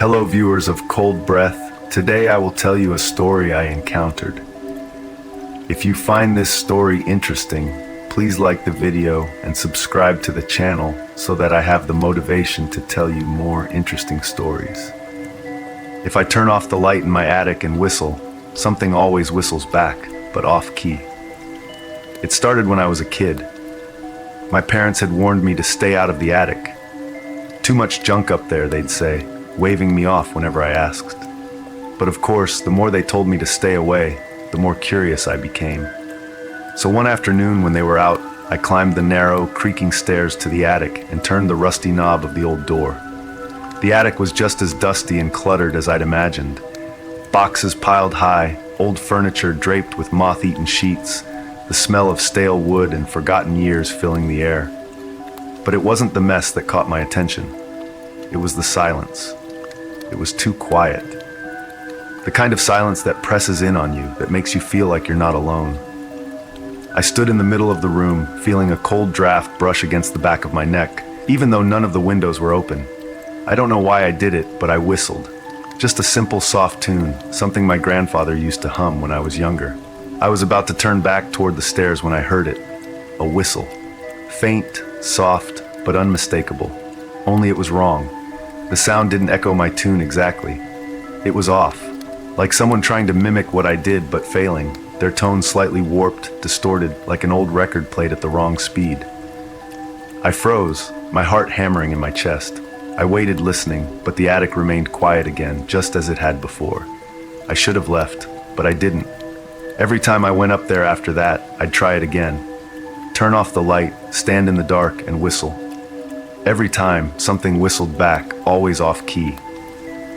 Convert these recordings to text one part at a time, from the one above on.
Hello, viewers of Cold Breath. Today I will tell you a story I encountered. If you find this story interesting, please like the video and subscribe to the channel so that I have the motivation to tell you more interesting stories. If I turn off the light in my attic and whistle, something always whistles back, but off key. It started when I was a kid. My parents had warned me to stay out of the attic. Too much junk up there, they'd say, waving me off whenever I asked. But of course, the more they told me to stay away, the more curious I became. So one afternoon when they were out, I climbed the narrow, creaking stairs to the attic and turned the rusty knob of the old door. The attic was just as dusty and cluttered as I'd imagined. Boxes piled high, old furniture draped with moth-eaten sheets, the smell of stale wood and forgotten years filling the air. But it wasn't the mess that caught my attention. It was the silence. It was too quiet. The kind of silence that presses in on you, that makes you feel like you're not alone. I stood in the middle of the room, feeling a cold draft brush against the back of my neck, even though none of the windows were open. I don't know why I did it, but I whistled. Just a simple, soft tune, something my grandfather used to hum when I was younger. I was about to turn back toward the stairs when I heard it. A whistle. Faint, soft, but unmistakable. Only it was wrong. The sound didn't echo my tune exactly. It was off, like someone trying to mimic what I did but failing, their tone slightly warped, distorted, like an old record played at the wrong speed. I froze, my heart hammering in my chest. I waited listening, but the attic remained quiet again, just as it had before. I should have left, but I didn't. Every time I went up there after that, I'd try it again. Turn off the light, stand in the dark, and whistle. Every time, something whistled back, always off key.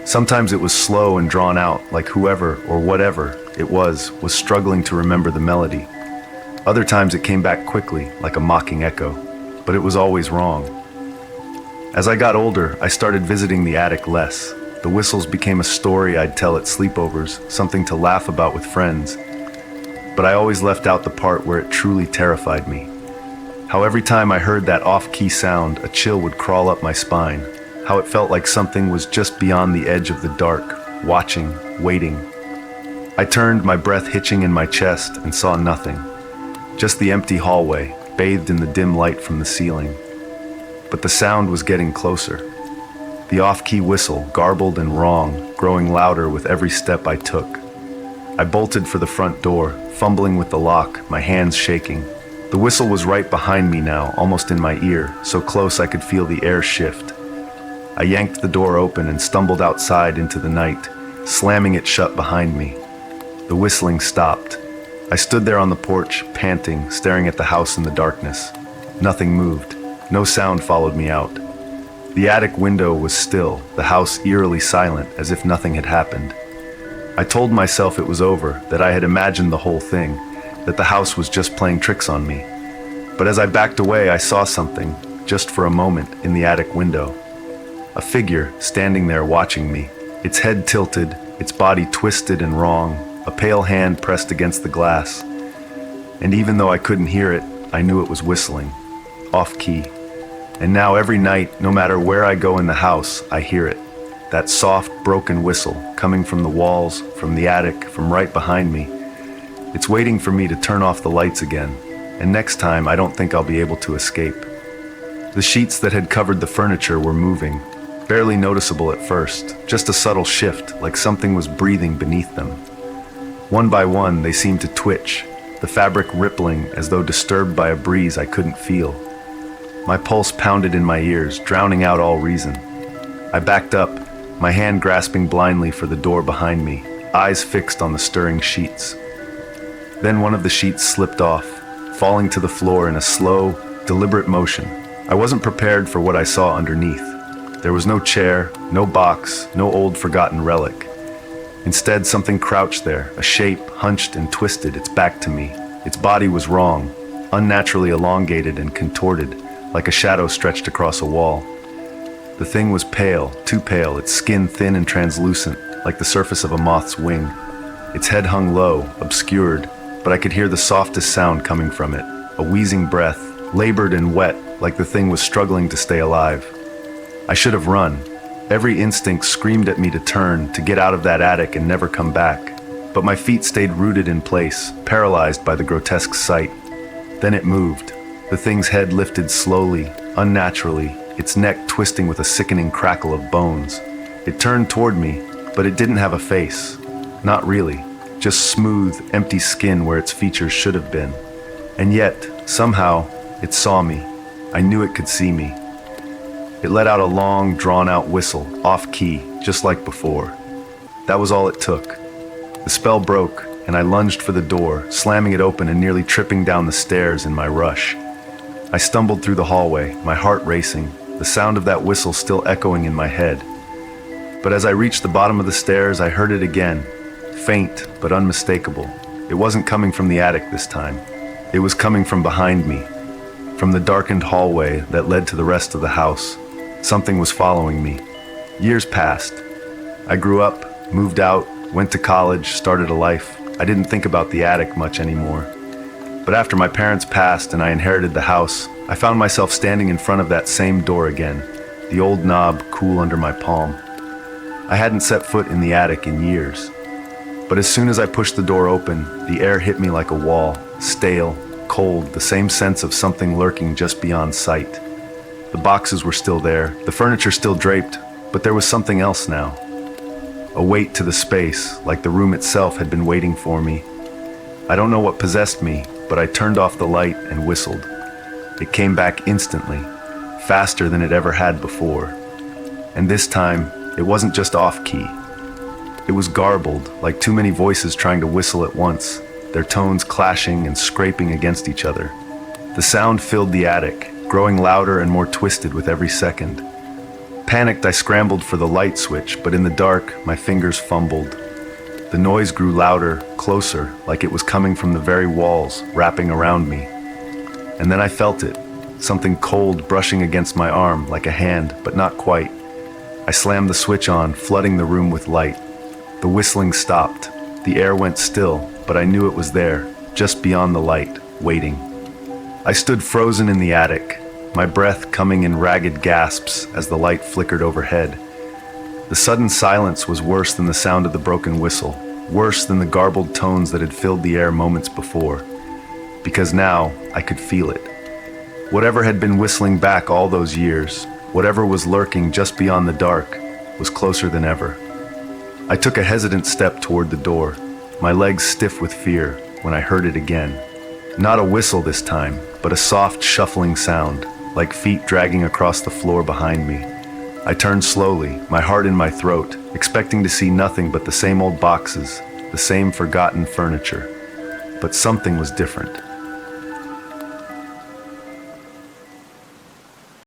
Sometimes it was slow and drawn out, like whoever or whatever it was struggling to remember the melody. Other times it came back quickly, like a mocking echo, but it was always wrong. As I got older, I started visiting the attic less. The whistles became a story I'd tell at sleepovers, something to laugh about with friends. But I always left out the part where it truly terrified me. How every time I heard that off-key sound, a chill would crawl up my spine. How it felt like something was just beyond the edge of the dark, watching, waiting. I turned, my breath hitching in my chest, and saw nothing. Just the empty hallway, bathed in the dim light from the ceiling. But the sound was getting closer. The off-key whistle, garbled and wrong, growing louder with every step I took. I bolted for the front door, fumbling with the lock, my hands shaking. The whistle was right behind me now, almost in my ear, so close I could feel the air shift. I yanked the door open and stumbled outside into the night, slamming it shut behind me. The whistling stopped. I stood there on the porch, panting, staring at the house in the darkness. Nothing moved. No sound followed me out. The attic window was still, the house eerily silent, as if nothing had happened. I told myself it was over, that I had imagined the whole thing, that the house was just playing tricks on me. But as I backed away, I saw something, just for a moment, in the attic window. A figure standing there watching me, its head tilted, its body twisted and wrong, a pale hand pressed against the glass. And even though I couldn't hear it, I knew it was whistling, off key. And now every night, no matter where I go in the house, I hear it. That soft, broken whistle, coming from the walls, from the attic, from right behind me. It's waiting for me to turn off the lights again, and next time I don't think I'll be able to escape. The sheets that had covered the furniture were moving, barely noticeable at first, just a subtle shift, like something was breathing beneath them. One by one, they seemed to twitch, the fabric rippling as though disturbed by a breeze I couldn't feel. My pulse pounded in my ears, drowning out all reason. I backed up, my hand grasping blindly for the door behind me, eyes fixed on the stirring sheets. Then one of the sheets slipped off, falling to the floor in a slow, deliberate motion. I wasn't prepared for what I saw underneath. There was no chair, no box, no old forgotten relic. Instead, something crouched there, a shape hunched and twisted, its back to me. Its body was wrong, unnaturally elongated and contorted, like a shadow stretched across a wall. The thing was pale, too pale, its skin thin and translucent, like the surface of a moth's wing. Its head hung low, obscured, but I could hear the softest sound coming from it, a wheezing breath, labored and wet, like the thing was struggling to stay alive. I should have run, Every instinct screamed at me to turn, to get out of that attic and never come back. But my feet stayed rooted in place, paralyzed by the grotesque sight. Then it moved. The thing's head lifted slowly, unnaturally, its neck twisting with a sickening crackle of bones. It turned toward me, but it didn't have a face. Not really. Just smooth, empty skin where its features should have been. And yet, somehow, it saw me. I knew it could see me. It let out a long, drawn-out whistle, off-key, just like before. That was all it took. The spell broke, and I lunged for the door, slamming it open and nearly tripping down the stairs in my rush. I stumbled through the hallway, my heart racing, the sound of that whistle still echoing in my head. But as I reached the bottom of the stairs, I heard it again, faint but unmistakable. It wasn't coming from the attic this time. It was coming from behind me, from the darkened hallway that led to the rest of the house. Something was following me. Years passed. I grew up, moved out, went to college, started a life. I didn't think about the attic much anymore. But after my parents passed and I inherited the house, I found myself standing in front of that same door again, the old knob cool under my palm. I hadn't set foot in the attic in years. But as soon as I pushed the door open, the air hit me like a wall, stale, cold, the same sense of something lurking just beyond sight. The boxes were still there, the furniture still draped, but there was something else now. A weight to the space, like the room itself had been waiting for me. I don't know what possessed me, but I turned off the light and whistled. It came back instantly, faster than it ever had before. And this time, it wasn't just off-key. It was garbled, like too many voices trying to whistle at once, their tones clashing and scraping against each other. The sound filled the attic, growing louder and more twisted with every second. Panicked, I scrambled for the light switch, but in the dark, my fingers fumbled. The noise grew louder, closer, like it was coming from the very walls, wrapping around me. And then I felt it, something cold brushing against my arm, like a hand, but not quite. I slammed the switch on, flooding the room with light. The whistling stopped. The air went still, but I knew it was there, just beyond the light, waiting. I stood frozen in the attic, my breath coming in ragged gasps as the light flickered overhead. The sudden silence was worse than the sound of the broken whistle, worse than the garbled tones that had filled the air moments before. Because now, I could feel it. Whatever had been whistling back all those years, whatever was lurking just beyond the dark, was closer than ever. I took a hesitant step toward the door, my legs stiff with fear, when I heard it again. Not a whistle this time, but a soft, shuffling sound, like feet dragging across the floor behind me. I turned slowly, my heart in my throat, expecting to see nothing but the same old boxes, the same forgotten furniture. But something was different.